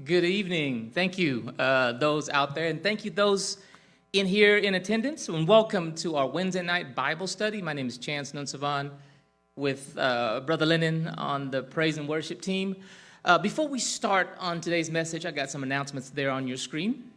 Good evening. Thank you, those out there, and thank you those in here in attendance, and welcome to our Wednesday night Bible study. My name is Chance Nunsavan with Brother Lennon on the praise and worship team. Before we start on today's message, I got some announcements there on your screen.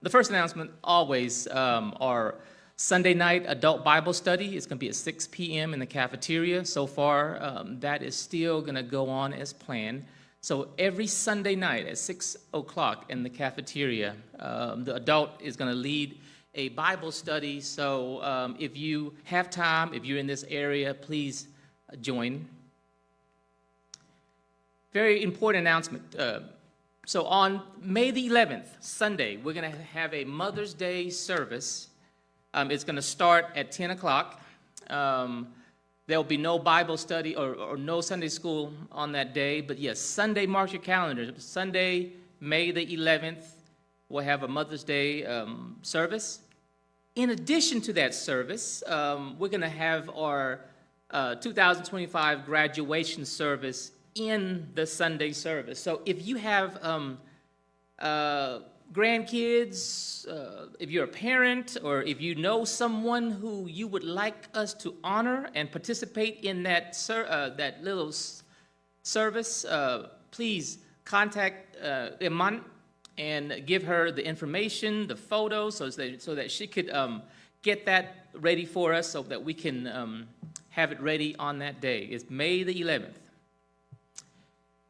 The first announcement always our Sunday night adult Bible study is going to be at 6 p.m. in the cafeteria. So far, that is still going to go on as planned. So every Sunday night at 6 o'clock in the cafeteria, the adult is going to lead a Bible study. So if you have time, if you're in this area, please join. Very important announcement. So on May the 11th, Sunday, we're going to have a Mother's Day service. It's going to start at 10 o'clock. There'll be no Bible study or no Sunday school on that day. But yes, Sunday, mark your calendar. Sunday, May the 11th, we'll have a Mother's Day service. In addition to that service, we're going to have our 2025 graduation service in the Sunday service. So if you have grandkids, if you're a parent, or if you know someone who you would like us to honor and participate in that little service, please contact Iman and give her the information, the photos, so that she could get that ready for us so that we can have it ready on that day. It's May the 11th.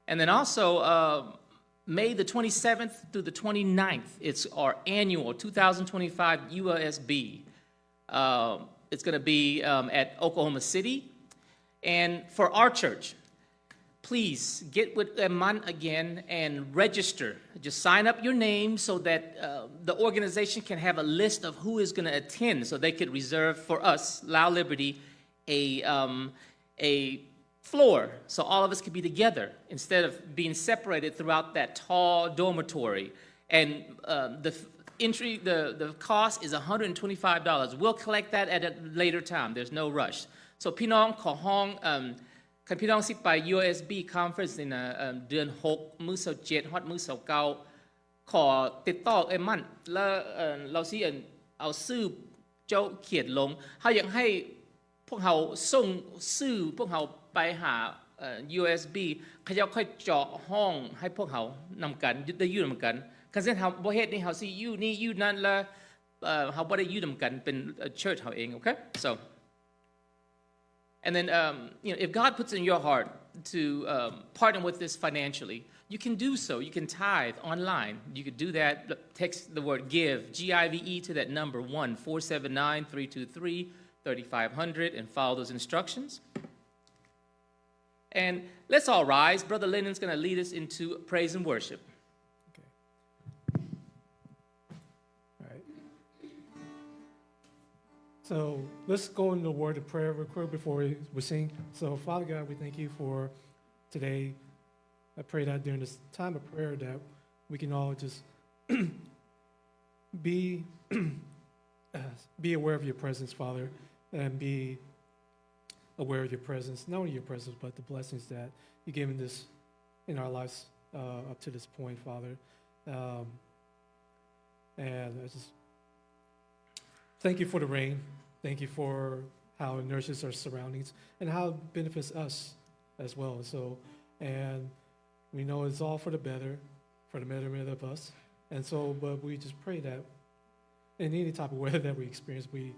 And then also, May the 27th through the 29th, it's our annual 2025 USB. It's going to be at Oklahoma City. And for our church, please get with Eman again and register. Just sign up your name so that the organization can have a list of who is going to attend, so they could reserve for us, Lao Liberty, a floor, so all of us could be together instead of being separated throughout that tall dormitory. And the cost is $125. We'll collect that at a later time. There's no rush. So พี่น้องขอห้องคันพี่น้องสิไป USB conference ในเดือน6มื้อ27ฮอดมื้อ29ขอติดต่อเอมันแล้วเราสิเอาชื่อเจ้าเขียนลงเฮาอยากให้พวกเราส่งชื่อพวกเราไปหาUSB เขาจะค่อยเจาะห้องให้พวกเขานำกันได้อยู่นำกันคันเส้นเฮาบ่เฮ็ดนี่เฮาสิอยู่นี่อยู่นั่นละเฮาบ่ได้อยู่นำกันเป็น church เฮาเอง okay? So and then if God puts in your heart to partner with this financially, you can do so. You can tithe online. You could do that. Text the word give, Give, to that number 1-479-323-3500 and follow those instructions. And let's all rise. Brother Lennon's going to lead us into praise and worship. Okay. All right. So let's go into the word of prayer real quick before we sing. So Father God, we thank you for today. I pray that during this time of prayer that we can all just be aware of your presence, Father, and be aware of your presence, not only your presence, but the blessings that you've given this in our lives up to this point, Father. And I just thank you for the rain. Thank you for how it nourishes our surroundings and how it benefits us as well. So, and we know it's all for the betterment of us. And so, but we just pray that in any type of weather that we experience, we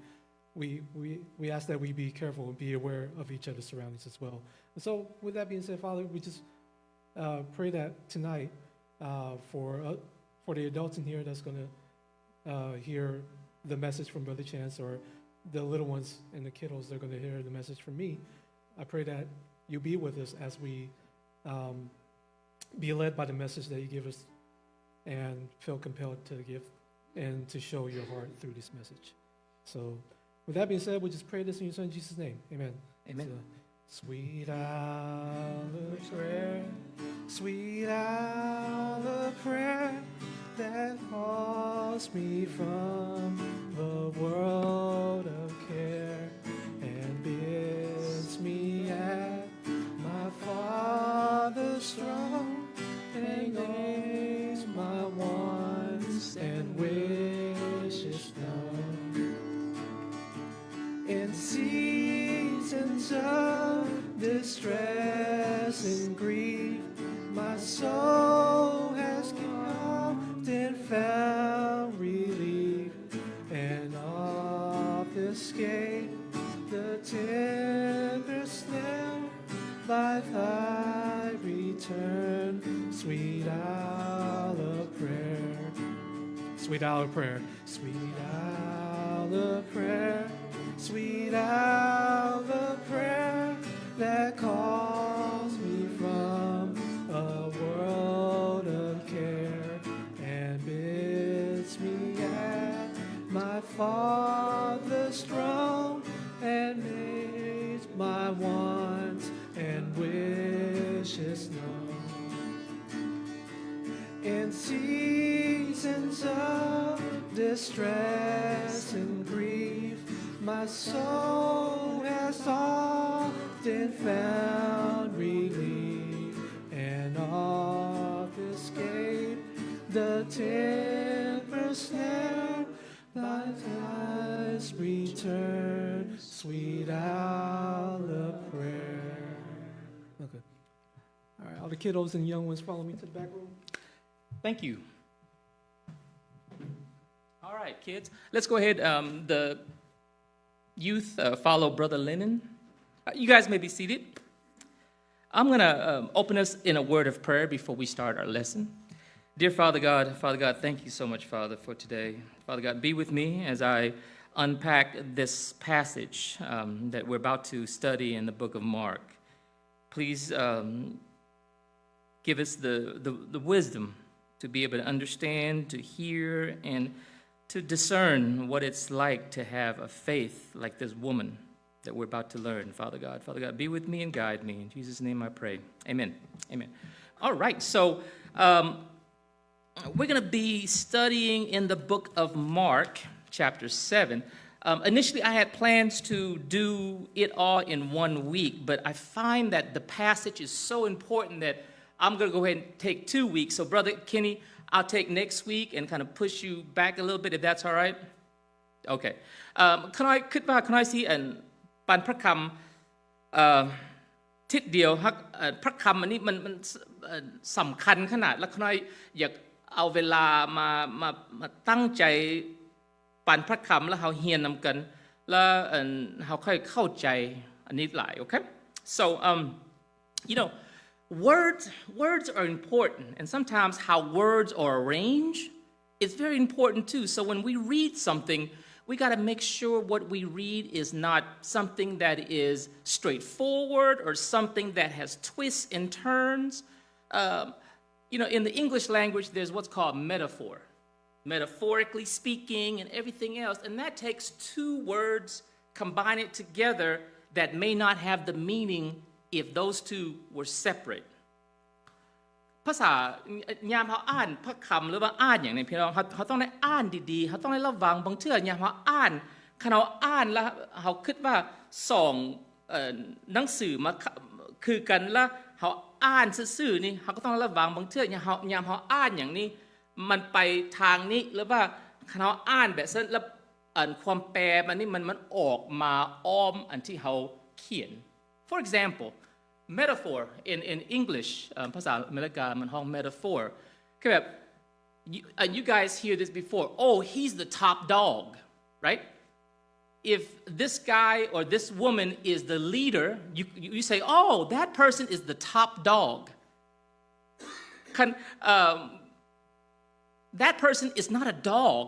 ask that we be careful and be aware of each other's surroundings as well. And so with that being said, Father, we just pray that tonight for the adults in here that's going to hear the message from Brother Chance, or the little ones and the kiddos that are going to hear the message from me, I pray that you be with us as we be led by the message that you give us and feel compelled to give and to show your heart through this message. So with that being said, we just pray this in your Son, Jesus' name. Amen. Amen. So, sweet hour of prayer, sweet hour of prayer that calls me from the world of care and bids me at my Father's throne. seasons of distress and grief, my soul has often found relief and oft escaped the tender snare by thy return, sweet hour of prayer, sweet hour of prayer, sweet hour of prayer, sweet hour of prayer that calls me from a world of care and bids me at my Father's throne and makes my wants and wishes known. In seasons of distress and grief, my soul has often found relief and oft escaped the temper snare by thy's return, sweet hour of prayer. Okay. All right, all the kiddos and young ones follow me to the back room. Thank you. All right, kids. Let's go ahead. The youth follow Brother Lennon. You guys may be seated. I'm going to open us in a word of prayer before we start our lesson. Dear Father God, thank you so much, Father, for today. Father God, be with me as I unpack this passage that we're about to study in the book of Mark. Please give us the wisdom to be able to understand, to hear, and to discern what it's like to have a faith like this woman that we're about to learn, Father God. Father God, be with me and guide me. In Jesus' name I pray. Amen. Amen. All right, so we're going to be studying in the book of Mark, chapter 7. Initially, I had plans to do it all in 1 week, but I find that the passage is so important that I'm going to go ahead and take 2 weeks. So, Brother Kenny, I'll take next week and kind of push you back a little bit, if that's all right. Okay. Can I see ปันพระคำทิศเดียวพระคำอันนี้มันสำคัญขนาดแล้วคุณอยากเอาเวลามาตั้งใจปันพระคำแล้วเราเรียนนำกันแล้วเราค่อยเข้าใจอันนี้หลาย okay so you know words are important and sometimes how words are arranged is very important too so when we read something we got to make sure what we read is not something that is straightforward or something that has twists and turns. You know, in the English language, there's what's called metaphor. Metaphorically speaking and everything else. And that takes two words, combine it together that may not have the meaning if those two were separate. ภาษายามเฮาอ่านพระคำหรือว่าอ่านอย่างนี้พี่น้องเฮาต้องได้อ่านดีๆเฮาต้องได้ระวังบางเทื่อยามเฮาอ่านคันเฮาอ่านแล้วเฮาคิดว่าหนังสือมาคือกันแล้วเฮาอ่านซื่อๆนี่เฮาก็ต้องระวังบางเทื่อยามเฮาอ่านอย่างนี้มันไปทางนี้หรือว่าคันเฮาอ่านแบบนั้นแล้วความแปลมันนี่มันออกมาอ้อมอันที่เฮาเขียน For example metaphor in English ภาษาอเมริกามันห้อง metaphor คือแบบ you guys hear this before oh he's the top dog right if this guy or this woman is the leader you say oh that person is the top dog that person is not a dog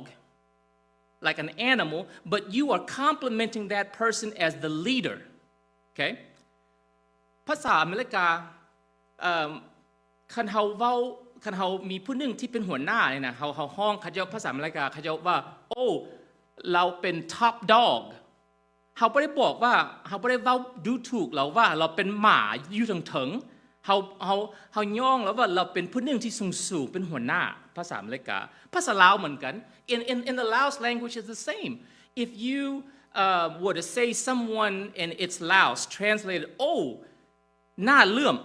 like an animal but you are complimenting that person as the leader okayภาษาอเมริกาคันเฮามีผู้หนึ่งที่เป็นหัวหน้าเนี่ยนะเฮาห้องเขาเจ้าภาษาอเมริกาเขาเจ้าว่าโอ้เราเป็น top dog เฮาบ่ได้บอกว่าเฮาบ่ได้เว้าดูถูกเราว่าเราเป็นหมาอยู่ถึงเฮาย่องแล้วว่าเราเป็นผู้หนึ่งที่สูงเป็นหัวหน้าภาษาอเมริกาภาษาลาวเหมือนกัน in the Laos language is the same if you were to say someone and it's Laos translated oh หน้าเลื่อม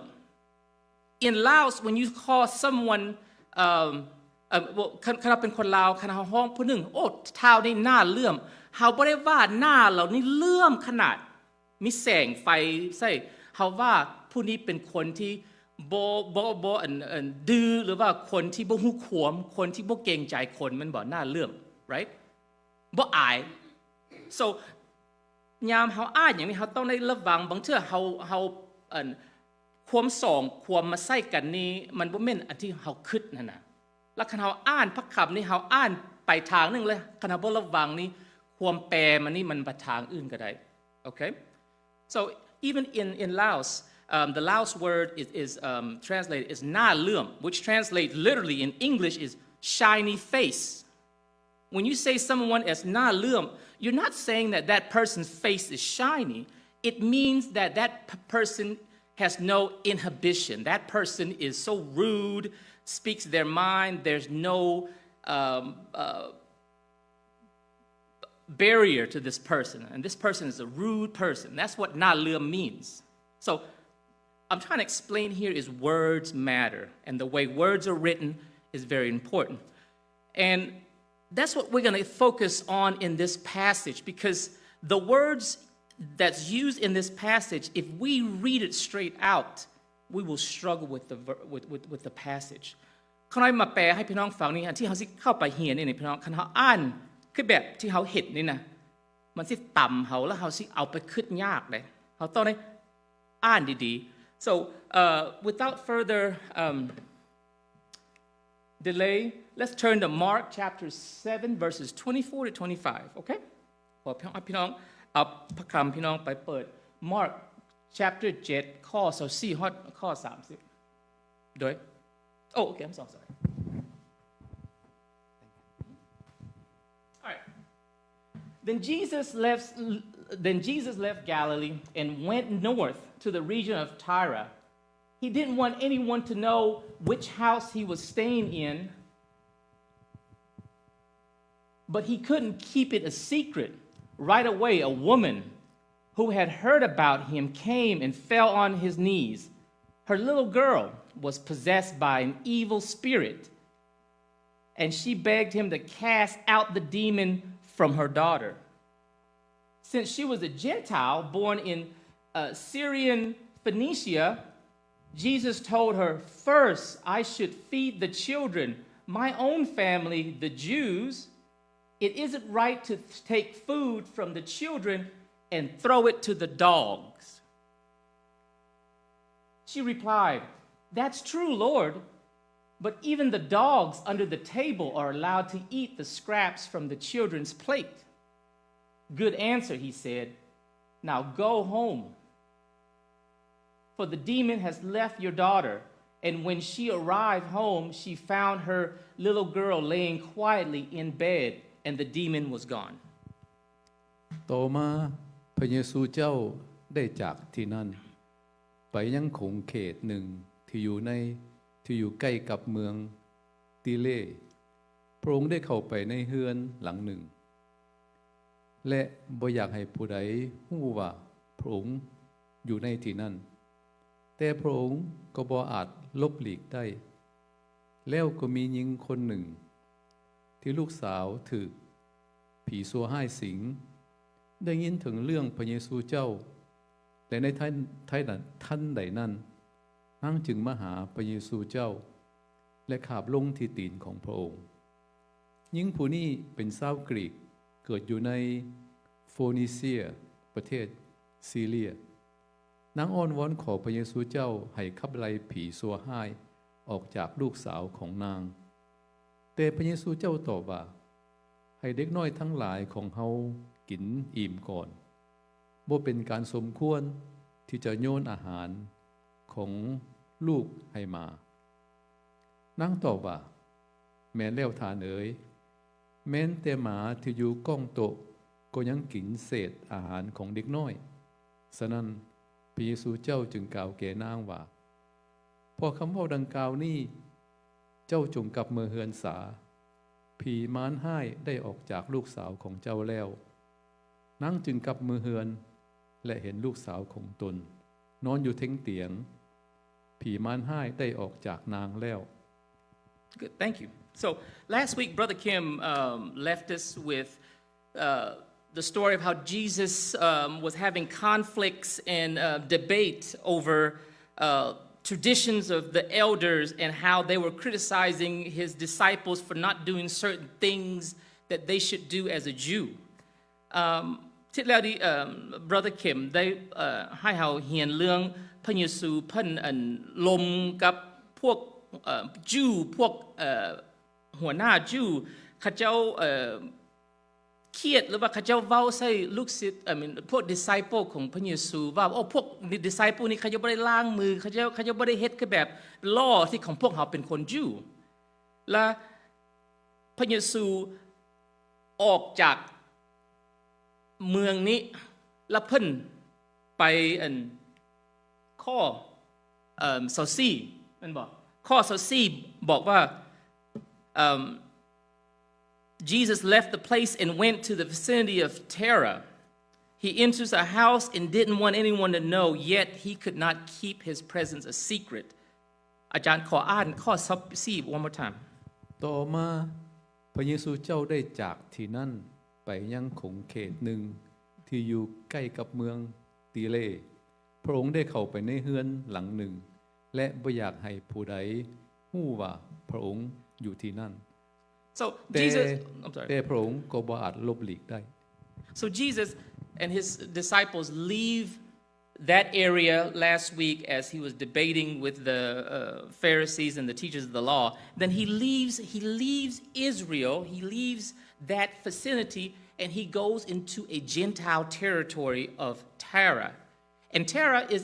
In Laos when you call someone คันเป็นคนลาวคันเฮาฮ้องผู้หนึ่งโอ้ท้าวนี่หน้าเลื่อมเฮาบ่ได้ว่าหน้าเรานี่เลื่อมขนาด มีแสงไฟใส่เฮาว่าผู้นี้เป็นคนที่บ่ดื้อหรือว่าคนที่บ่ฮู้ความคนที่บ่เกรงใจคนมันบ่น่าเลื่อม right บ่อาย so ยามเฮาอ่านอย่างนี้เฮาต้องได้ระวังบางเทื่อเฮาความสองความมาใส่กันนี้มันบ่แม่นอันที่เฮาคิดนั่นน่ะแล้วคันเฮาอ่านพระคำนี้เฮาอ่านไปทางนึงเลยคันเฮาบ่ระวังนี่ความแปลมันนี่มันไปทางอื่นก็ได้ okay so even in Laos the Laos word is translated is na leum which translates literally in English is shiny face when you say someone as na leum you're not saying that that person's face is shiny it means that that person has no inhibition that person is so rude speaks their mind there's no barrier to this person and this person is a rude person that's what na leum means so I'm trying to explain here is words matter and the way words are written is very important and that's what we're going to focus on in this passage because the words that's used in this passage if we read it straight out we will struggle with the passage ข้างในมาแปลให้พี่น้องฟังนี่อันที่เฮาสิเข้าไปเรียนนี่พี่น้องคันเฮาอ่านคือแบบที่เฮาเฮ็ดนี่นะมันสิต่ำเฮาแล้วเฮาสิเอาไปคิดยากเลยเฮาต้องได้อ่านดีๆ so without further delay let's turn to Mark chapter 7 verses 24 to 25 okay ขอพี่น้องเอาพระคำพี่น้องไปเปิด Mark chapter 7ข้อ24ฮอดข้อ30โดยoh okay I'm sorry all right then Jesus left Galilee and went north to the region of Tyre he didn't want anyone to know which house he was staying in but he couldn't keep it a secret right away a woman who had heard about him came and fell on his knees her little girl was possessed by an evil spirit and she begged him to cast out the demon from her daughter since she was a Gentile born in Syrian Phoenicia Jesus told her first I should feed the children my own family the Jews it isn't right to take food from the children and throw it to the dogs. She replied, That's true, Lord, but even the dogs under the table are allowed to eat the scraps from the children's plate. Good answer, he said. Now go home. For the demon has left your daughter, and when she arrived home, she found her little girl laying quietly in bed.And the demon was gone. ต่อมาพระเยซูเจ้าได้จากที่นั่นไปยังขงเขตหนึ่งที่อยู่ใกล้กับเมืองติเลพระองค์ได้เข้าไปในเฮือนหลังหนึ่งและบ่อยากให้ผู้ใดฮู้ว่าพระองค์อยู่ในที่นั่นแต่พระองค์ก็บ่อาจลบหลีกได้แล้วก็มีหญิงคนหนึ่งที่ลูกสาวถูกผีซัวห้ายสิงได้ยินถึงเรื่องพระเยซูเจ้าและในท่านใดนั้นนางจึงมาหาพระเยซูเจ้าและขาบลงที่ตีนของพระองค์หญิงผู้นี้เป็นชาวกรีกเกิดอยู่ในโฟนิเซียประเทศซีเรียนางอ้อนวอนขอพระเยซูเจ้าให้ขับไล่ผีซัวห้ายออกจากลูกสาวของนางแต่พระเยซูเจ้าตอบว่าให้เด็กน้อยทั้งหลายของเฮากินอิ่มก่อนบ่เป็นการสมควรที่จะโยนอาหารของลูกให้มานางตอบว่าแม่นแล้วท่านเอ๋ยแม้นแต่หมาที่อยู่ก้องโต๊ะก็ยังกินเศษอาหารของเด็กน้อยฉะนั้นพระเยซูเจ้าจึงกล่าวแก่นางว่าพอคำเว้าดังกล่าวนี้เจ้าจงกลับเมืองเฮือนสาผีมารห้ายได้ออกจากลูกสาวของเจ้าแล้วนางจึงกลับเมืองเฮือนและเห็นลูกสาวของตนนอนอยู่เทิงเตียงผีมารห้ายได้ออกจากนางแล้ว Good, thank you. So last week Brother Kim left us with the story of how Jesus was having conflicts and debate over traditions of the elders and how they were criticizing his disciples for not doing certain things that they should do as a Jew. ที่แล้วที่Brother Kim ได้ให้เฮาเรียนเรื่องพระเยซูเพิ่นลมกับพวกJew พวกหัวหน้า Jew เขาเจ้าเครียดหรือว่าเขาเจ้าเว้าใส่ลูกศิษย์พวก disciple ของพระเยซูว่าพวก disciple นี่เขาจะบ่ได้ล้างมือเขาจะบ่ได้เฮ็ดคือแบบlawที่ของพวกเขาเป็นคน Jew และพระเยซูออกจากเมืองนี้แล้วเพิ่นไปข้อ24มันบอกข้อ24บอกว่าJesus left the place and went to the vicinity of Tyre. He enters a house and didn't want anyone to know, yet he could not keep his presence a secret. อาจารย์ขออ่านข้อ24 one more time. ต่อมาพระเยซูเจ้าได้จากที่นั่นไปยังขงเขตหนึ่งที่อยู่ใกล้กับเมืองตีเลพระองค์ได้เข้าไปในเฮือนหลังหนึ่งและบ่อยากให้ผู้ใดฮู้ว่าพระองค์อยู่ที่นั่น So Jesus I'm sorry. แต่พระองค์ก็บ่อาจลบหลีกได้ So Jesus and his disciples leave that area last week as he was debating with the Pharisees and the teachers of the law. Then he leaves Israel, he leaves that vicinity and he goes into a Gentile territory of Tyre. And Tyre is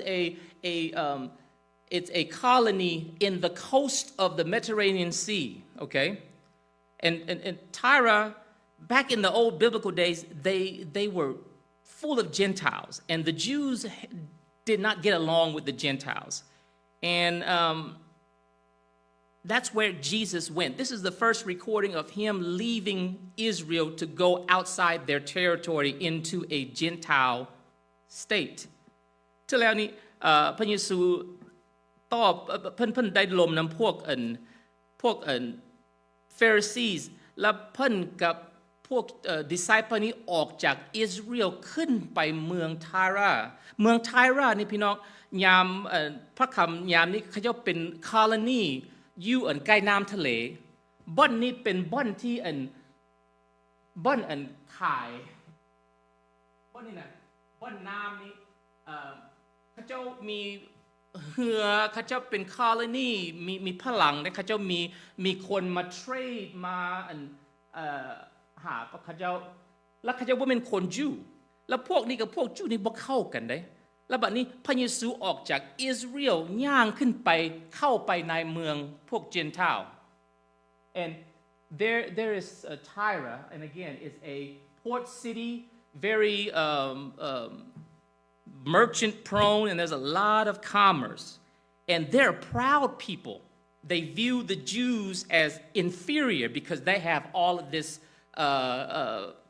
it's a colony in the coast of the Mediterranean Sea, okay? And Tyre, back in the old biblical days, they were full of Gentiles, and the Jews did not get along with the Gentiles. And that's where Jesus went. This is the first recording of him leaving Israel to go outside their territory into a Gentile state. ที่แล้วนี้พระเยซูตอบเพิ่นได้ลมนำพวกPharisees และเพิ่นกับพวกdisciple นี้ออกจากอิสราเอลขึ้นไปเมืองไทราเมืองไทรานี่พี่น้องยามพระคำยามนี้เขาเจ้าเป็น colony อยู่ใกล้น้ำทะเลบ่อนนี้เป็นบ่อนที่บ่อนขายบ่อนนี่น่ะบ่อนน้ำนี้เขาเจ้ามีเหือเขาเจ้าเป็น colony มีพลังและเขาเจ้ามีคนมาเทรดมาหาเขาเจ้าแล้วเขาเจ้าบ่เป็นคนจูแล้วพวกนี้กับพวกจูนี่บ่เข้ากันได้แล้วบัดนี้พระเยซูออกจากอิสราเอลย่างขึ้นไปเข้าไปในเมืองพวก Gentile and there is Tyre and again is a port city very merchant prone and there's a lot of commerce and they're proud people. They view the Jews as inferior because they have all of this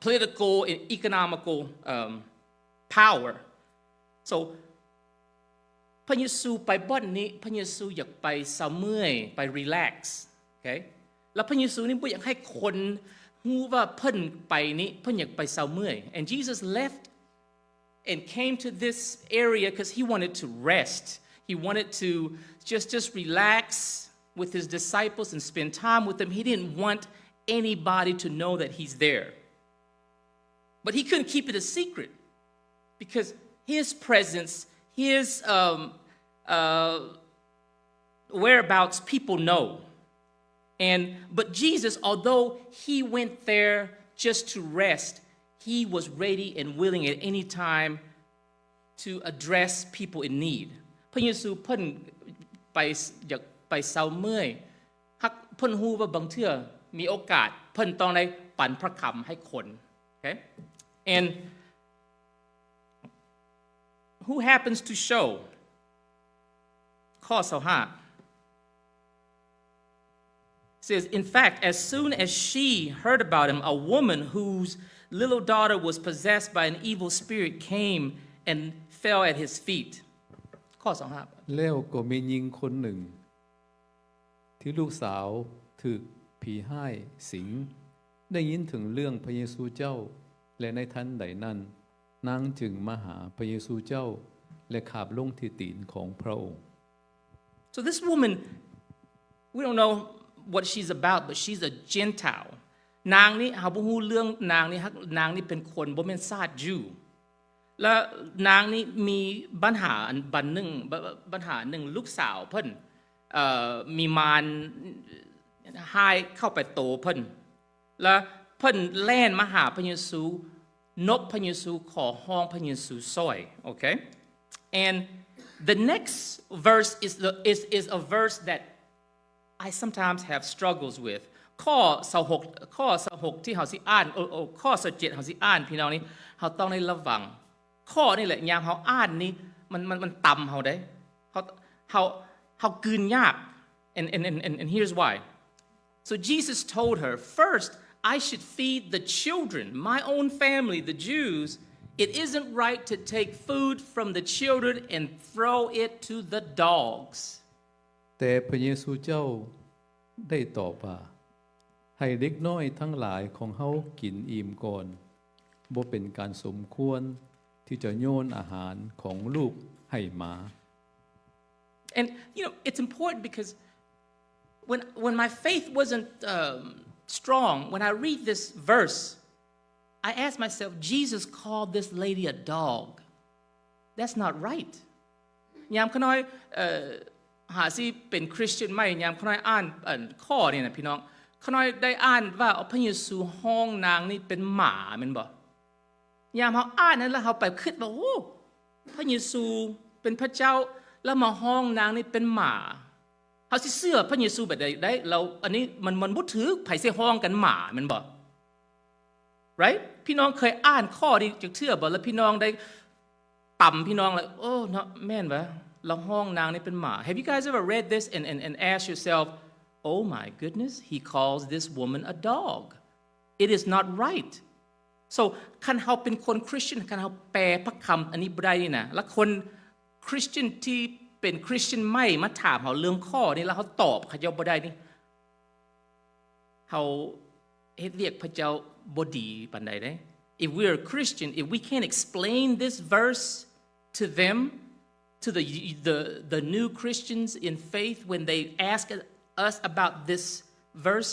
political and economical power. So พระเยซูไปบ่อนนี้พระเยซูอยากไปเซาเมื่อยไป relax okay แล้วพระเยซูนี่บ่อยากให้คนฮู้ว่าเพิ่นไปนี้เพิ่นอยากไปเซาเมื่อย and Jesus left and came to this area because he wanted to rest. He wanted to just relax with his disciples and spend time with them. He didn't want anybody to know that he's there. But he couldn't keep it a secret because his presence, his whereabouts, people know. But Jesus, although he went there just to rest, he was ready and willing at any time to address people in need. พระเยซูเพิ่นอยากไปเซาเมื่อยฮักเพิ่นฮู้ว่าบางเทื่อมีโอกาสเพิ่นต้องได้ปันพระคำให้คน okay and who happens to show ข้อ25 says in fact as soon as she heard about him a woman whose little daughter was possessed by an evil spirit came and fell at his feet ข้อ25แล้วก็มีหญิงคนหนึ่งที่ลูกสาวถูกผีห้ายสิงได้ยินถึงเรื่องพระเยซูเจ้า และในทันใดนั้นนางจึงมาหาพระเยซูเจ้าและขาบลงที่ตีนของพระองค์ So this woman, we don't know what she's about, but she's a Gentile. นางนี้เฮาบ่ฮู้เรื่องนางนี้เป็นคนบ่แม่นชาติยิวและนางนี้มีปัญหาบันหนึ่งลูกสาวเพิ่นมีมารหายเข้าไปโตเพิ่นและเพิ่นแล่นมาหาพระเยซูนบพระเยซูขอห้องพระเยซูซอย okay and the next verse is a verse that I sometimes have struggles with ข้อ26ที่เฮาสิอ่านข้อ27เฮาสิอ่านพี่น้องนี่เฮาต้องได้ระวังข้อนี่แหละยามเฮาอ่านนี่มันต่ำเฮาได้เฮากลืนยาก and here's why so Jesus told her first I should feed the children my own family the Jews it isn't right to take food from the children and throw it to the dogs แต่พระเยซูเจ้าได้ตอบว่าให้เด็กน้อยทั้งหลายของเฮากินอิ่มก่อนบ่เป็นการสมควรที่จะโยนอาหารของลูกให้หมา and you know it's important because when my faith wasn't strong when I read this verse I asked myself Jesus called this lady a dog that's not right ยามขน้อยหาสิเป็นคริสเตียนใหม่ยามขน้อยอ่านข้อนี่นะพี่น้องขน้อยได้อ่านว่าพระเยซูห้องนางนี่เป็นหมาแม่นบ่ยามเฮาอ่านนั้นแล้วเฮาไปคิดว่าโอ้พระเยซูเป็นพระเจ้าแล้วมาห้องนางนี่เป็นหมาเฮาสิเชื่อพระเยซูแบบใดได้เราอันนี้มันบ่ถือไผสิห้องกันหมาแม่นบ่ right พี่น้องเคยอ่านข้อนี้จักเทื่อบ่แล้วพี่น้องได้ต่ำพี่น้องเลยโอ้เนาะแม่นบ่เราห้องนางนี่เป็นหมา Have you guys ever read this and asked yourself oh my goodness he calls this woman a dog it is not right so คันเฮาเป็นคนคริสเตียนคันเฮาแปลพระคำอันนี้บ่ได้นี่นะแล้วคนคริสเตียนที่เป็นคริสเตียนใหม่มาถามเฮาเรื่องข้อนี้แล้วเฮาตอบเขาเจ้าบ่ได้นี่เฮาเฮ็ดเรียกพระเจ้าบ่ดีปานใดเด้ If we are a Christian if we can't explain this verse to them to the new Christians in faith when they ask us about this verse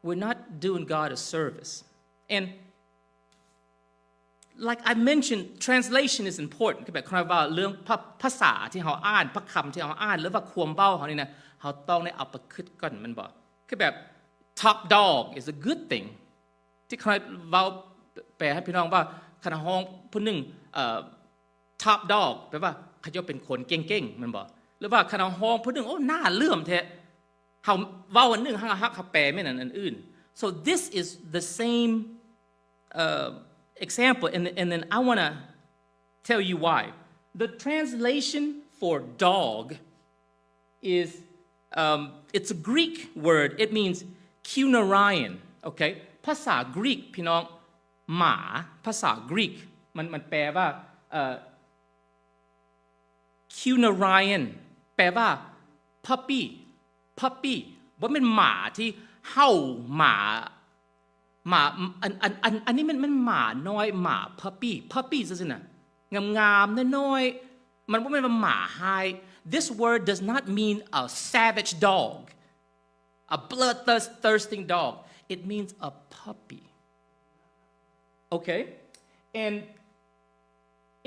we're not doing God a service and like I mentioned translation is important คือแบบคำว่าเรื่องภาษาที่เฮาอ่านพระคำที่เฮาอ่านหรือว่าความเว้าเฮานี่นะเฮาต้องได้เอาไปคิดก่อนมันบ่คือแบบ top dog is a good thing ที่ใครเว้าแปลให้พี่น้องว่าคณะห้องผู้นึงtop dog แปลว่าเขาจะเป็นคนเก่งๆมันบ่หรือว่าคณะห้องผู้นึงโอ้หน้าเลื่อมแท้เฮาเว้าอันนึงเฮาแปลแม่นอันอื่น so this is the same example and then I want to tell you why the translation for dog is it's a Greek word it means kunarion okay ภาษากรีกพี่น้องหมาภาษากรีกมันแปลว่าkunarion แปลว่า puppy บ่แม่นหมาที่เห่าหมาอันนี้มันหมาน้อยหมา puppy ซื่อๆน่ะงามๆน้อยๆมันบ่แม่นว่าหมา high this word does not mean a savage dog a bloodthirsting dog it means a puppy okay and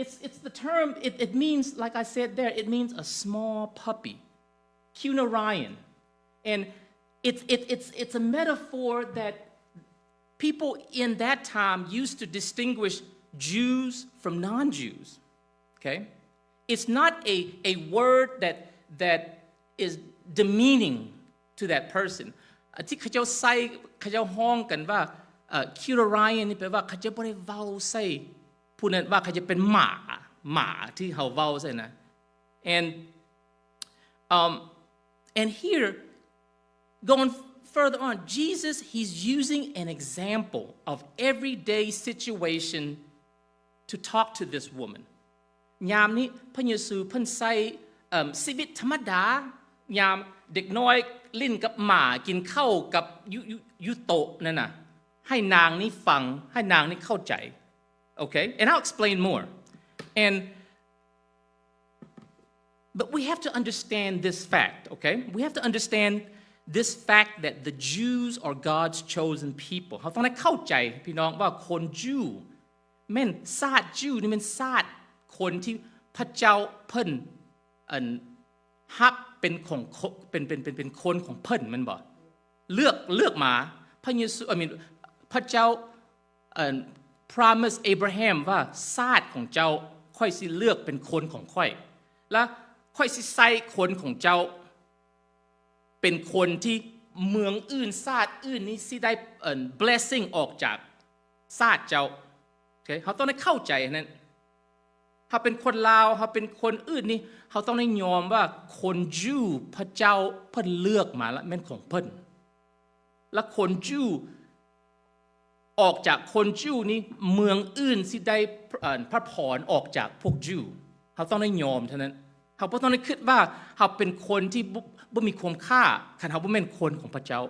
it's the term it means like I said there it means a small puppy kunarion and it's a metaphor that people in that time used to distinguish Jews from non-Jews okay it's not a word that is demeaning to that person ที่เขาเจ้าใส่เขาเจ้าห้องกันว่าkunarion นี่แปลว่าเขาจะบ่ได้เว้าใส่ผู้นั้นว่าเขาจะเป็นหมาที่เฮาเว้าใส่นะ and here going further on Jesus he's using an example of everyday situation to talk to this woman ยามนี้พระเยซูเพิ่นใส่ชีวิตธรรมดายามเด็กน้อยลิ้นกับหมากินข้าวกับยุโตะนั่นน่ะให้นางนี้ฟังให้นางนี้เข้าใจ Okay? And I'll explain more. But we have to understand this fact, okay? We have to understand this fact that the Jews are God's chosen people. เราต้องได้เข้าใจพี่น้องว่าคนยิวแม่นชาติยิวนี่เป็นชาติคนที่พระเจ้าเพิ่นฮับเป็นของเป็นคนของเพิ่นแม่นบ่เลือกมาพระเยซูพระเจ้าpromise Abraham ว่าชาติของเจ้าค่อยสิเลือกเป็นคนของค่อยและค่อยสิใส่คนของเจ้าเป็นคนที่เมืองอื่นชาติอื่นนี้สิได้blessing ออกจากชาติเจ้าโอเคเฮาต้องได้เข้าใจนั้นเฮาเป็นคนลาวเฮาเป็นคนอื่นนี่เฮาต้องได้ยอมว่าคนยิวพระเจ้าเพิ่นเลือกมาแล้วแม่นของเพิ่นและคนยิวออกจากคนยิวนี้เมืองอื่นสิได้พระพรออกจากพวกยิวเฮาต้องได้ยอมเท่านั้นเฮาบ่ต้องได้คิดว่าเฮาเป็นคนที่บ่มีคุณค่าคันเฮาบ่แม่นคนของพระเจ้า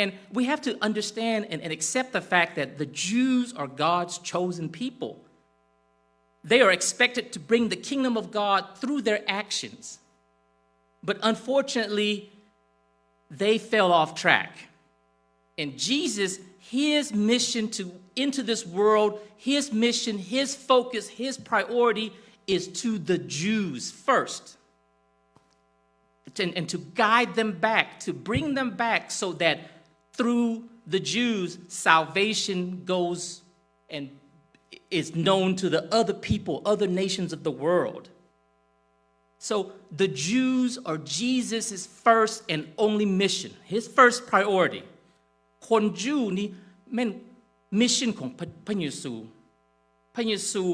And we have to understand and accept the fact that the Jews are God's chosen people. They are expected to bring the kingdom of God through their actions. But unfortunately, they fell off track. And Jesus, his mission into this world, his mission, his focus, his priority is to the Jews first. And to guide them back, to bring them back so that through the Jews, salvation goes and is known to the other people, other nations of the world. So the Jews are Jesus' first and only mission, his first priority. คนยิวนี่แม่นมิชชั่นของพระเยซูพระเยซู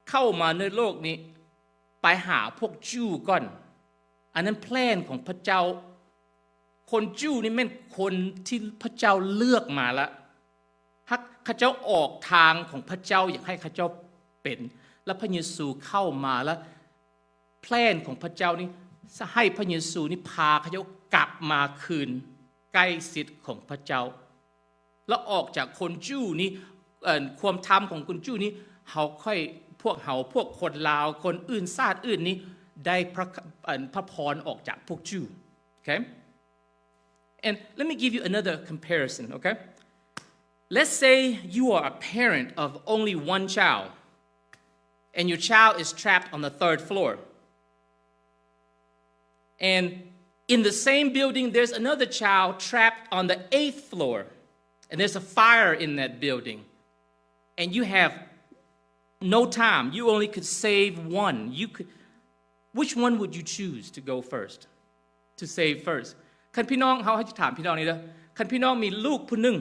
เข้ามาในโลกนี้ไปหาพวกยิวก่อนอันนั้นแพลนของพระเจ้าคนยิวนี่แม่นคนที่พระเจ้าเลือกมาแล้วข้าเจ้าออกทางของพระเจ้าอยากให้ข้าเจ้าเป็นแล้วพระเยซูเข้ามาแล้วแพลนของพระเจ้านี่ให้พระเยซูนี่พาข้าเจ้ากลับมาคืนใกล้ชิดของพระเจ้าแล้วออกจากคนยิวนี่ความธรรมของคนยิวนี่เฮาค่อยพวกคนลาวคนอื่นชาติอื่นนี่ได้พระพรออกจากพวกยิว okay and let me give you another comparison okay let's say you are a parent of only one child and your child is trapped on the 3rd floor and in the same building there's another child trapped on the 8th floor and there's a fire in that building and you have no time you only could save one which one would you choose to go first to save first คันพี่น้องเฮาให้ถามพี่น้องนี่เด้อคันพี่น้องมีลูกผู้หนึ่ง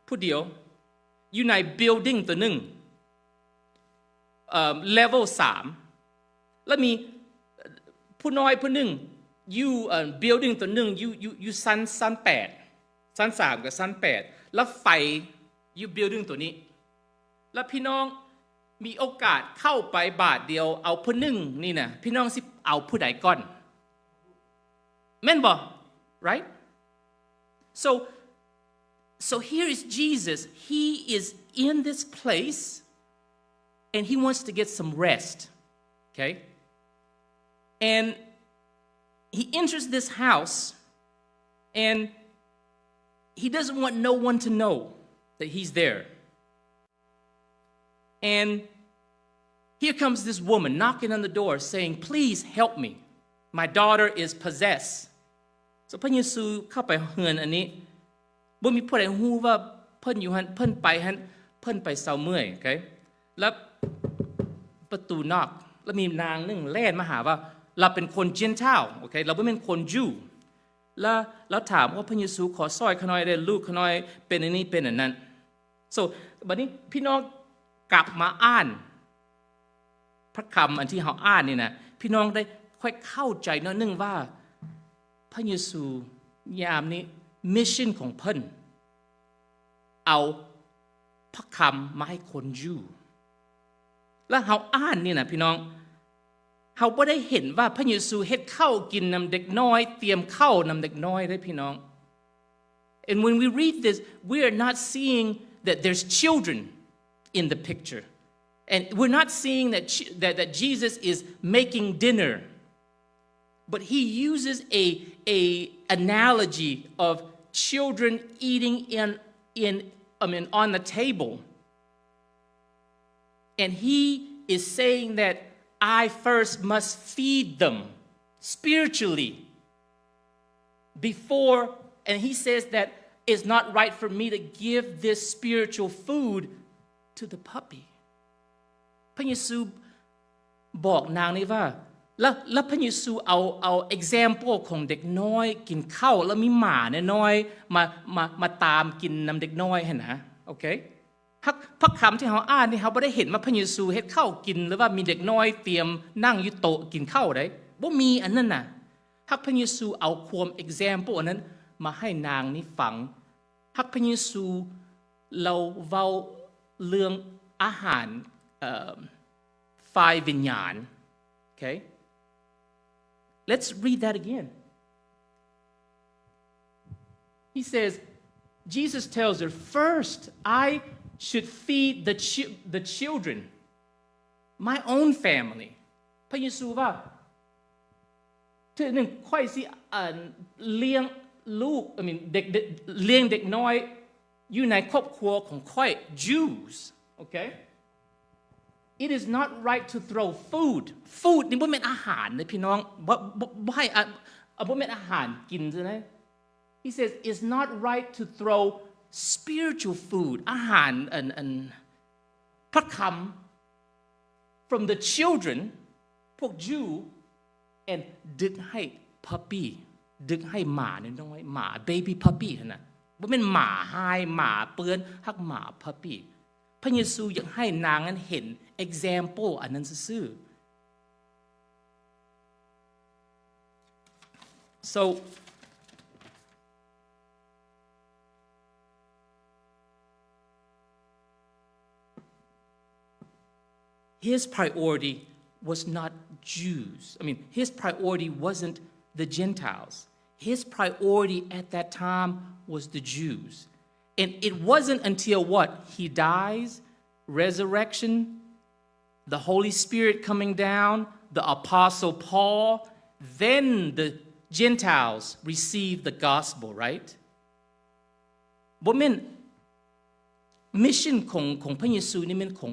ผู้เดียวอยู่ใน building ตัวหนึ่งlevel 3แล้วมีผู้น้อยผู้หนึ่งอยู่building ตัวหนึ่งอยู่ชั้น8ชั้น3กับชั้น8แล้วไฟอยู่ building ตัวนี้แล้วพี่น้องมีโอกาสเข้าไปบาทเดียวเอาผู้หนึ่งนี่น่ะพี่น้องสิเอาผู้ใดก่อนแม่นบ่ right so here is Jesus he is in this place and he wants to get some rest okay and he enters this house and he doesn't want no one to know that he's there and here comes this woman knocking on the door saying please help me my daughter is possessed so พระเยซูเข้าไปเฮือนอันนี้บ่มีผู้ใดฮู้ว่าเพิ่นอยู่หั่นเพิ่นไปหั่นเพิ่นไปเซาเมื่อยโอเคแล้วประตูนอกแล้วมีนางนึงแล่นมาหาว่าเราเป็นคนเจนทาวโอเคเราบ่เป็นคนยิวแล้วถามว่าพระเยซูขอซอยขน้อยได้ลูกขน้อยเป็นอันนี้เป็นอันนั้น so บัดนี้พี่น้องกลับมาอ่านพระคำอันที่เฮาอ่านนี่นะพี่น้องได้ค่อยเข้าใจหน่อยนึงว่าพระเยซูยามนี้มิชชั่นของเพิ่นเอาพระคำมาให้คนยิวแล้วเฮาอ่านนี่นะพี่น้องเฮาบ่ได้เห็นว่าพระเยซูเฮ็ดข้าวกินนำเด็กน้อยเตรียมข้าวนำเด็กน้อยได้พี่น้อง and when we read this we are not seeing that there's children in the picture. And we're not seeing that Jesus is making dinner, but he uses a analogy of children eating on the table. And he is saying that I first must feed them spiritually before, and he says that it's not right for me to give this spiritual food to the puppy. พระเยซูบอกนางนี้ว่าแล้วพระเยซูเอา example ของเด็กน้อยกินข้าวแล้วมีหมาน้อยๆมาตามกินนำเด็กน้อยหั่นนะโอเคพระคำที่เฮาอ่านนี่เฮาบ่ได้เห็นว่าพระเยซูเฮ็ดข้าวกินหรือว่ามีเด็กน้อยเตรียมนั่งอยู่โต๊ะกินข้าวได้บ่มีอันนั้นน่ะฮักพระเยซูเอาความ example อันนั้นมาให้นางนี้ฟังฮักพระเยซูเราเว้าเรื่องอาหารฝ่ายวิญญาณ okay let's read that again he says Jesus tells her first I should feed the children my own family พระเยซูว่าทีนึงค่อยสิเลี้ยงลูกเด็กเลี้ยงเด็กน้อยอยู่ในครอบครัวของค่อย Jews okay it is not right to throw food นี่บ่แม่นอาหารนะพี่น้องบ่ให้บ่แม่นอาหารกินซื่อนะ he says it's not right to throw spiritual food อาหารพระคำ from the children พวก Jew and ดึกให้ puppy ดึกให้หมาน้อยๆหมา baby puppy นั่นน่ะบ่แม่นหมาหายหมาเปื้อนฮักหมา puppy พระเยซูอยากให้นางนั้นเห็น example อันนั้นซื่อๆ so his priority was not Jews. his priority wasn't the Gentiles. His priority at that time was the Jews. And it wasn't until what? He dies, resurrection, the Holy Spirit coming down, the Apostle Paul, then the Gentiles receive the gospel, right? บ่แม่นมิชชั่นของพระเยซูนี่มันของ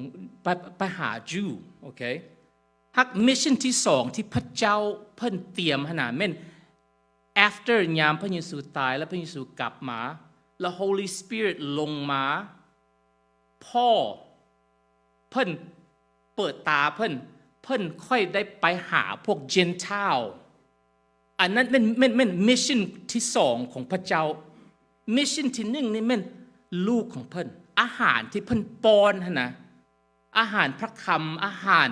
ไปหาจูโอเคฮักมิชชั่นที่2ที่พระเจ้าเพิ่นเตรียมหั่นน่ะแม่น after ยามพระเยซูตายแล้วพระเยซูกลับมาแล้ว Holy Spirit ลงมาพ่อเพิ่นเปิดตาเพิ่นค่อยได้ไปหาพวก Gentile อันนั้นเป็นมิชชั่นที่2ของพระเจ้ามิชชั่นที่1นี่แม่นลูกของเพิ่นอาหารที่เพิ่นป้อนหั่นน่ะอาหารพระคำอาหาร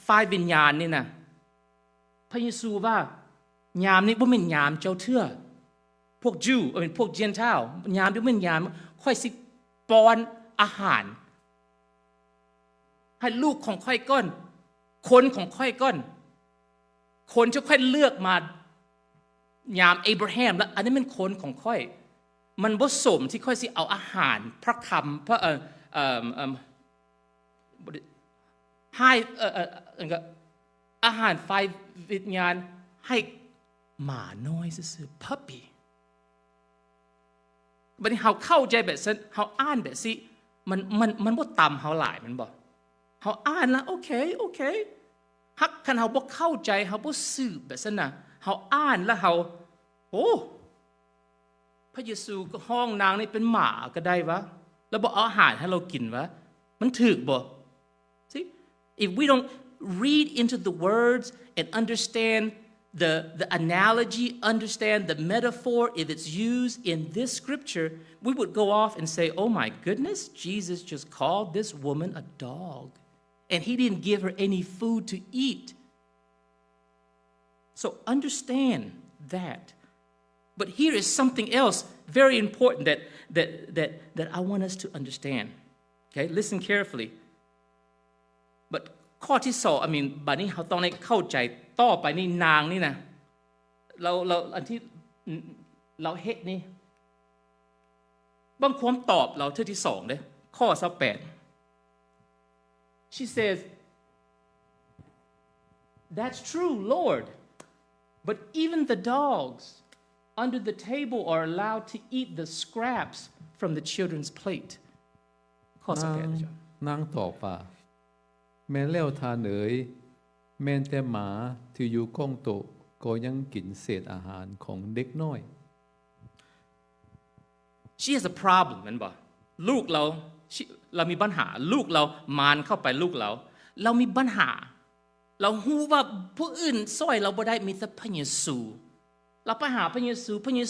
ฝ่ายวิญญาณนี่น่ะพระเยซูว่ายามนี้บ่แม่นยามเจ้าเทื่อพวก Jew พวก Gentile ยามนี้บ่แม่นยามค่อยสิป้อนอาหารให้ลูกของค่อยก่อนคนของค่อยก่อนคนจะค่อยเลือกมายามอับราฮัมแล้วอันนี้มันคนของค่อยมันบ่สมที่ค่อยสิเอาอาหารพระคำพระให้อาหารฝ่ายวิญญาณให้หมาน้อยซื่อๆ puppy บัดนี้เฮาเข้าใจแบบนั้นเฮาอ่านแบบสิมันบ่ต่ำเฮาหลายมันบ่เฮาอ่านแล้วโอเคฮักคันเฮาบ่เข้าใจเฮาบ่สืบแบบนั้นน่ะเฮาอ่านแล้วเฮาโอ้พระเยซูก็ห้องนางนี่เป็นหมาก็ได้วะแล้วบ่เอาอาหารให้เรากินวะมันถูกบ่ See if we don't read into the words and understand the analogy understand the metaphor if it's used in this scripture we would go off and say oh my goodness Jesus just called this woman a dog and he didn't give her any food to eat so understand that but here is something else very important that I want us to understand okay listen carefully but ข้อที่2บัดนี้เราต้องได้เข้าใจต่อไปนี่นางนี่นะเราอันที่เราเฮ็ดนี่บ บางความตอบเราเทื่อที่2เด้ข้อ28 She says That's true Lord but even the dogs under the table are allowed to eat the scraps from the children's plate ข้อ28จ้ะนางตอบว่าแม่นแล้วทานเอ๋ยแม่นแต่หมาที่อยู่ก้องโตะก็ยังกินเศษอาหารของเด็กน้อย She has a problem แม่นบ่ลูกเรามีปัญหาลูกเรามารเข้าไปลูกเรามีปัญหาเราฮู้ว่าผู้อื่นช่วยเราบ่ได้มีแต่พระเยซูเราไปหาพระเย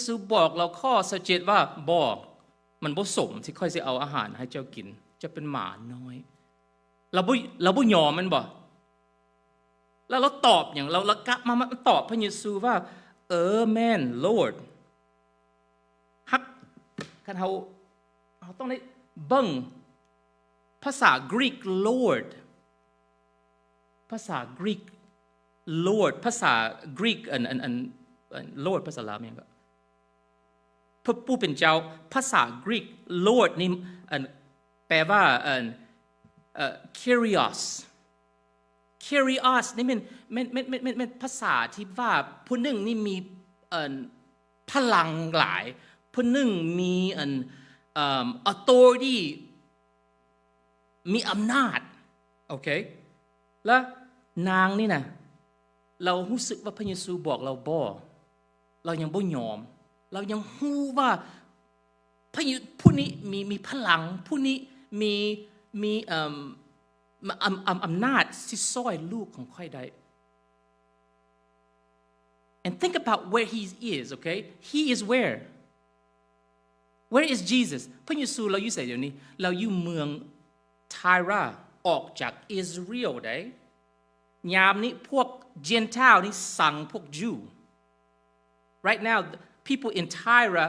ซูบอกเราข้อ17ว่าบ่มันบ่สมที่ค่อยสิเอาอาหารให้เจ้ากินจะเป็นหมาน้อยเราบ่ยอมมันบ่แล้วเราตอบอย่างเรากลับมาตอบพระเยซูว่าแม่น Lord ฮักคันเฮาต้องได้เบิ่งภาษากรีก Lord ภาษากรีก Lord ภาษากรีกอัน Lord ภาษาลาวแม่นก็พระผู้เป็นเจ้าภาษากรีก Lord นี่แปลว่าKyrios นี่มันภาษาที่ว่าผู้หนึ่งนี่มีพลังหลายผู้หนึ่งมีauthority มีอำนาจโอเคแล้วนางนี่นะเรารู้สึกว่าพระเยซูบอกเราบ่เรายังบ่ยอมเรายังรู้ว่าผู้นี้มีพลังผู้นี้มีอำนาจที่ช่วยลูกของข้อยได้ And think about where he is, okay? He is where? Where is Jesus? พระเยซูเราอยู่ไสเดี๋ยวนี้เราอยู่เมืองไทราออกจากอิสราเอลได้ยามนี้พวก Gentile นี่สั่งพวก Jew. Right now, people in Tyre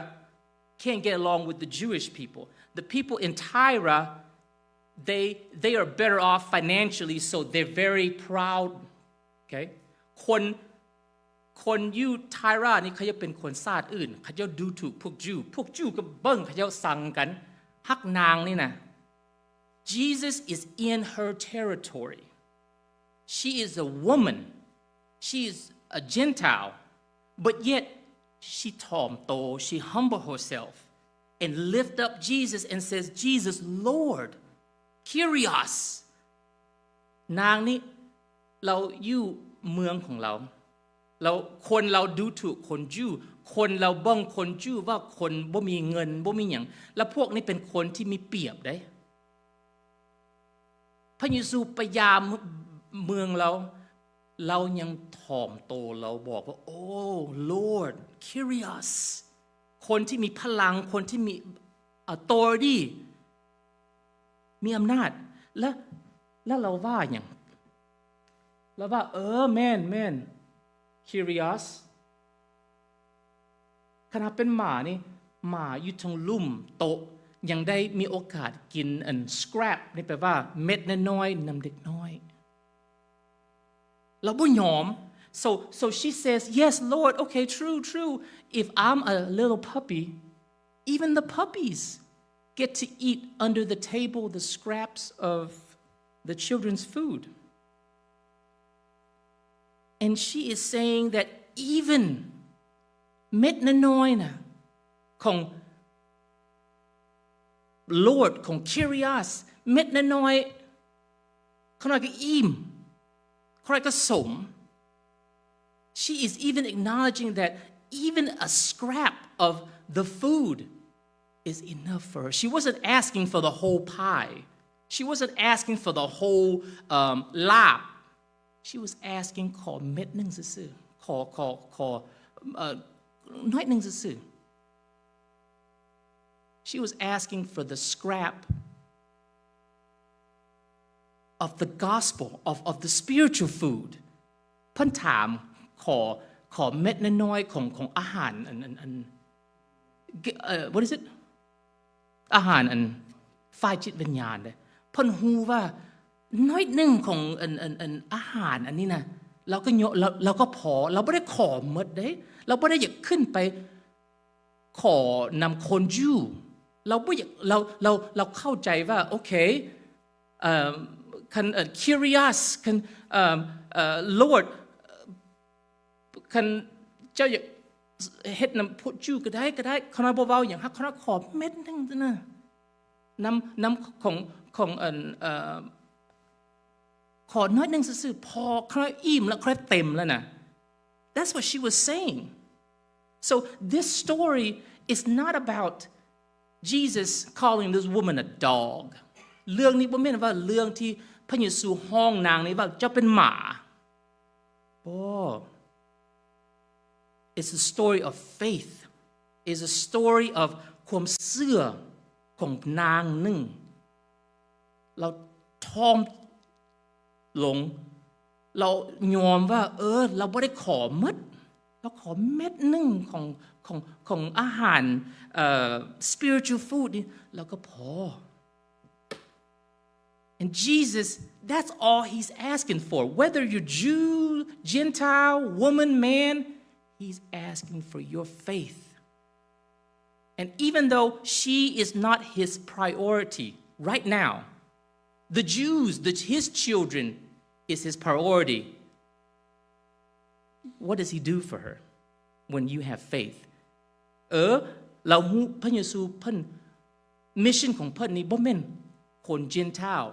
can't get along with the Jewish people. The people in Tyre they are better off financially, so they're very proud. Okay? คนอยู่ไทรานี่เขาจะเป็นคนชาติอื่นเขาจะดูถูกพวกJewก็เบิ่งเขาจะสั่งกันฮักนางนี่นะ Jesus is in her territory. She is a woman. She is a Gentile. But yet she ถ่อมโต she humble herself and lift up Jesus and says, Jesus, Lord, Kyrios. นางนี่เราอยู่เมืองของเราคนเราดูถูกคนJewคนเราเบิ่งคนJewว่าคนบ่มีเงินบ่มีหยังแล้วพวกนี้เป็นคนที่มีเปรียบได้พระเยซูไปยามเมืองเรายังถ่อมโตเราบอกว่าโอ้ Lord Kyrios คนที่มีพลังคนที่มี authority มีอำนาจแล้วเราว่าหยังเราว่าแม่นKyrios ขณะเป็นหมานี่หมาอยู่ทั้งลุ่มโตะยังได้มีโอกาสกินscrap นี่แปลว่าเม็ดน้อยๆนำเด็กน้อยเราบ่ยอม so she says yes Lord okay true if I'm a little puppy even the puppies get to eat under the table the scraps of the children's food and she is saying that even เม็ดน้อยๆนะของ Lord ของ Kyrios เม็ดน้อยๆเขาน้อยก็อิ่มเขาน้อยก็สม She is even acknowledging that even a scrap of the food is enough for her. She wasn't asking for the whole pie. She wasn't asking for the whole lap. She was asking ขอเม็ดนึงซื่อๆขอน้อยนึงซื่อๆ She was asking for the scrap of the gospel of the spiritual food เพิ่นถามขอเม็ดน้อยๆของอาหารwhat is it อาหารฝ่ายจิตวิญญาณเด้เพิ่นฮู้ว่าน้อยนึงของอาหารอันนี้นะเราก็พอเราบ่ได้ขอหมดเด้เราบ่ได้อยากขึ้นไปขอนำคนJew เราบ่อยากเราเข้าใจว่าโอเคคันcurious คันLord คันเจ้าอยากเฮ็ดนำพวกจูก็ได้คณะบ่เว้าหยังฮักคณะขอเม็ดนึงซั่นน่ะนำของขอน้อยนึงซื่อๆพอคณะอิ่มแล้วคณะเต็มแล้วน่ะ That's what she was saying. So this story is not about Jesus calling this woman a dog. เรื่องนี้บ่แม่นว่าเรื่องที่พระเยซูห้องนางนี้ว่าเจ้าเป็นหมาบ่ It's a story of faith. It's a story of ความเชื่อของนางนึงเราทอมลงเรายอมว่าเราบ่ได้ขอหมดเราขอเม็ดนึงของอาหารspiritual food นี่แล้วก็พอ And Jesus, that's all he's asking for. Whether you're Jew, Gentile, woman, man, he's asking for your faith. And even though she is not his priority right now, the Jews, his children, is his priority. What does he do for her when you have faith? เราฮู้พระเยซูเพิ่นมิชชั่นของเพิ่นนี่บ่แม่นคน Gentile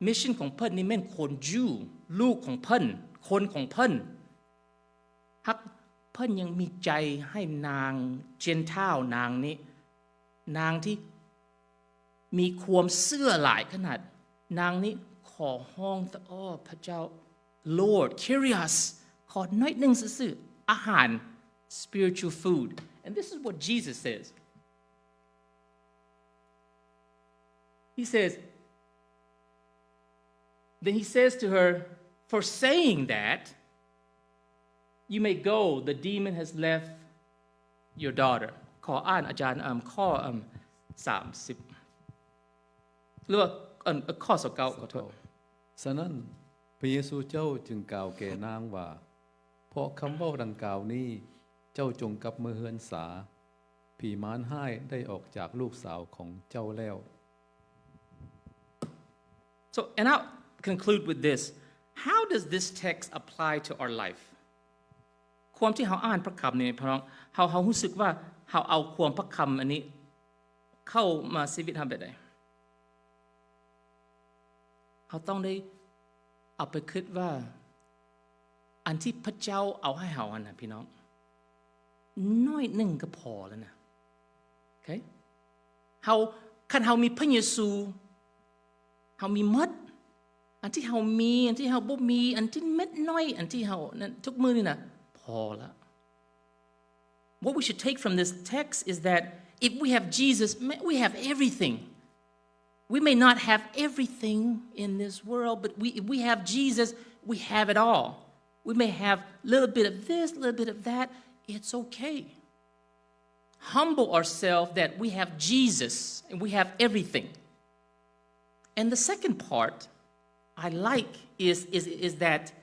มิชชั่นของเพิ่นนี่แม่นคน Jew ลูกของเพิ่นคนของเพิ่นฮักเพิ่นยังมีใจให้นาง Gentile นางนี้นางที่มีความเชื่อหลายขนาดนางนี้ขอห้องพระเจ้า Lord curious ขอน้อยนึงซื่อๆอาหาร spiritual food and this is what Jesus says he says then he says to her for saying that you may go the demon has left your daughter ขออ่านอาจารย์ข้อ30หรือว่าข้อ29ขอโทษฉะนั้นพระเยซูเจ้าจึงกล่าวแก่นางว่าเพราะคำเว้าดังกล่าวนี้เจ้าจงกลับมาเฮือนสาผีมารร้ายได้ออกจากลูกสาวของเจ้าแล้ว So and I'll conclude with this how does this text apply to our life ความที่เฮาอ่านพระคำนี่พี่น้องเฮารู้สึกว่าเฮาเอาความพระคำอันนี้เข้ามาชีวิตเฮาแบบใดเฮาต้องได้เอาไปคิดว่าอันที่พระเจ้าเอาให้เฮาอันน่ะพี่น้องน้อยนึงก็พอแล้วนะโอเคเฮาคันเฮามีพระเยซูเฮามีหมดอันที่เฮามีอันที่เฮาบ่มีอันที่เม็ดน้อยอันที่เฮานั้นทุกมื้อนี่น่ะพอละ What we should take from this text is that if we have Jesus we have everything We may not have everything in this world, but if we have Jesus, we have it all. We may have a little bit of this, a little bit of that. It's okay. Humble ourselves that we have Jesus and we have everything. And the second part I like is that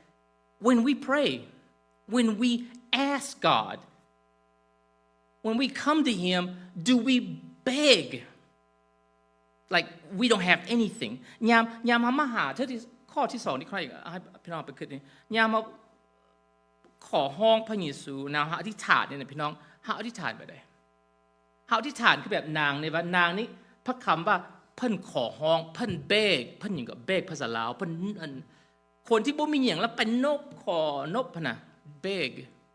when we pray, when we ask God, when we come to Him, do we beg?Like we don't have anything ยามมาหาเธอที่ข้อที่2นี่ใครอีกให้พี่น้องไปคิดนี่ยามมาขอห้องพระเยซูนะอธิษฐานนี่พี่น้องเฮาอธิษฐานไปได้เฮาอธิษฐานคือแบบนางนี่ว่านางนี่พระคำว่าเพิ่นขอห้องเพิ่นเบกเพิ่นหยังก็เบกภาษาลาวเพิ่นคนที่บ่มีหยังแล้วเป็นนบขอนบพะนะเบก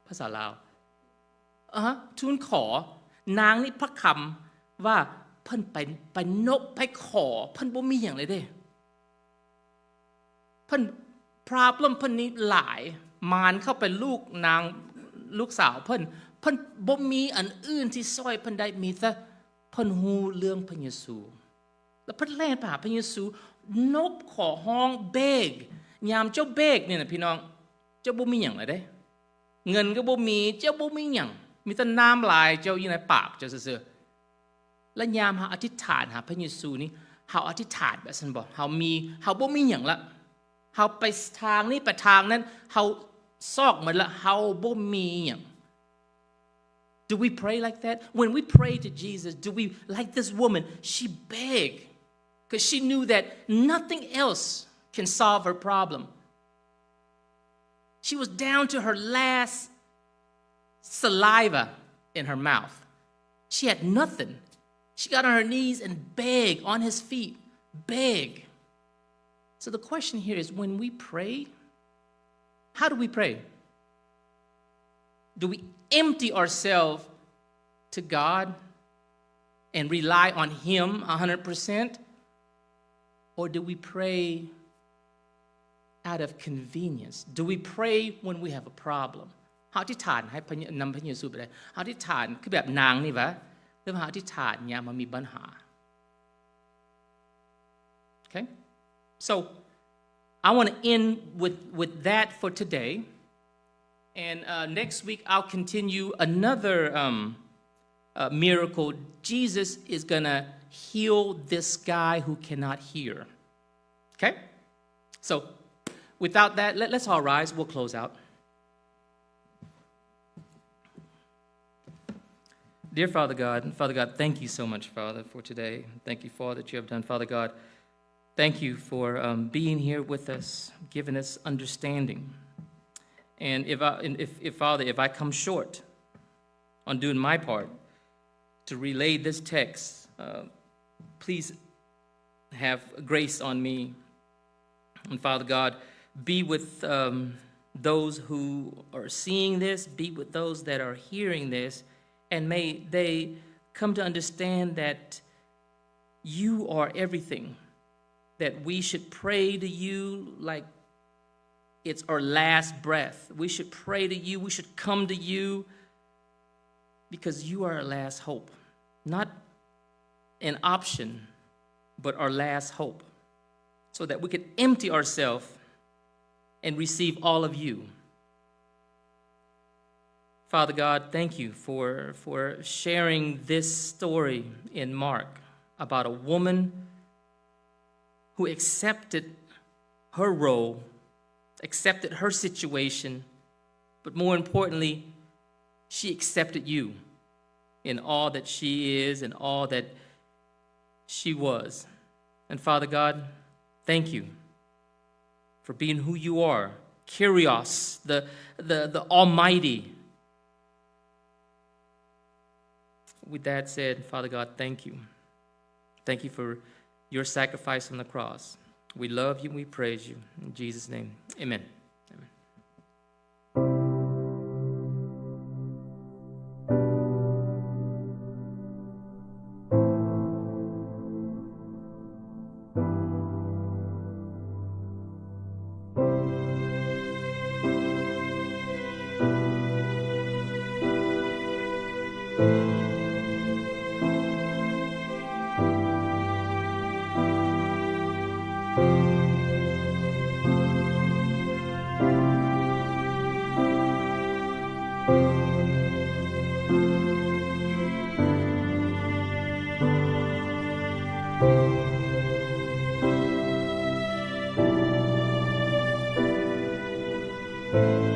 ภาษาลาวทูลขอนางนี่พระคำว่าเพิ่นไปนบไปขอเพิ่นบ่มีหยังเลยเด้เพิ่น problem เพิ่นนี่หลายมารเข้าไปลูกสาวเพิ่นบ่มีอันอื่นที่ช่วยเพิ่นได้มีแต่เพิ่นฮู้เรื่องพระเยซูแล้วเพิ่นแล่นไปหาพระเยซูนบขอห้องเบกยามเจ้าเบกนี่น่ะพี่น้องเจ้าบ่มีหยังเลยเด้เงินก็บ่มีเจ้าบ่มีหยังมีแต่น้ำลายเจ้าอยู่ในปากเจ้าซื่อและยามเฮาอธิษฐานหาพระเยซูนี่เฮาอธิษฐานแบบซั่นบ่เฮาบ่มีหยังละเฮาไปทางนี้ไปทางนั้นเฮาซอกหมดละเฮาบ่มีหยัง Do we pray like that? When we pray to Jesus, do we, like this woman, she begged because she knew that nothing else can solve her problem. She was down to her last saliva in her mouth. She had nothing. She got on her knees and begged on his feet, beg. So the question here is, when we pray, how do we pray? Do we empty ourselves to God and rely on Him 100%? Or do we pray out of convenience? Do we pray when we have a problem? เขาอธิษฐานให้นำพระเยซูไปเลยเขาอธิษฐานคือแบบนางนี่วะหรือว่าอธิษฐานเนี่ยมันมีปัญหา Okay? So I want to end with that for today. And next week, I'll continue another miracle. Jesus is going to heal this guy who cannot hear. Okay? So without that, let's all rise. We'll close out. Dear Father God, thank you so much, Father, for today. Thank you for all that you have done, Father God. Thank you for being here with us, giving us understanding. And Father, if I come short on doing my part to relay this text, please have grace on me. And Father God, be with those who are seeing this, be with those that are hearing this, and may they come to understand that you are everything, that we should pray to you like it's our last breath. We should pray to you. We should come to you because you are our last hope. Not an option, but our last hope. So that we could empty ourselves and receive all of you. Father God, thank you for sharing this story in Mark about a woman who accepted her role, accepted her situation, but more importantly, she accepted you in all that she is and all that she was. And Father God, thank you for being who you are, Kyrios, the Almighty. With that said, Father God, thank you. Thank you for your sacrifice on the cross. We love you and we praise you. In Jesus' name, amen. Amen.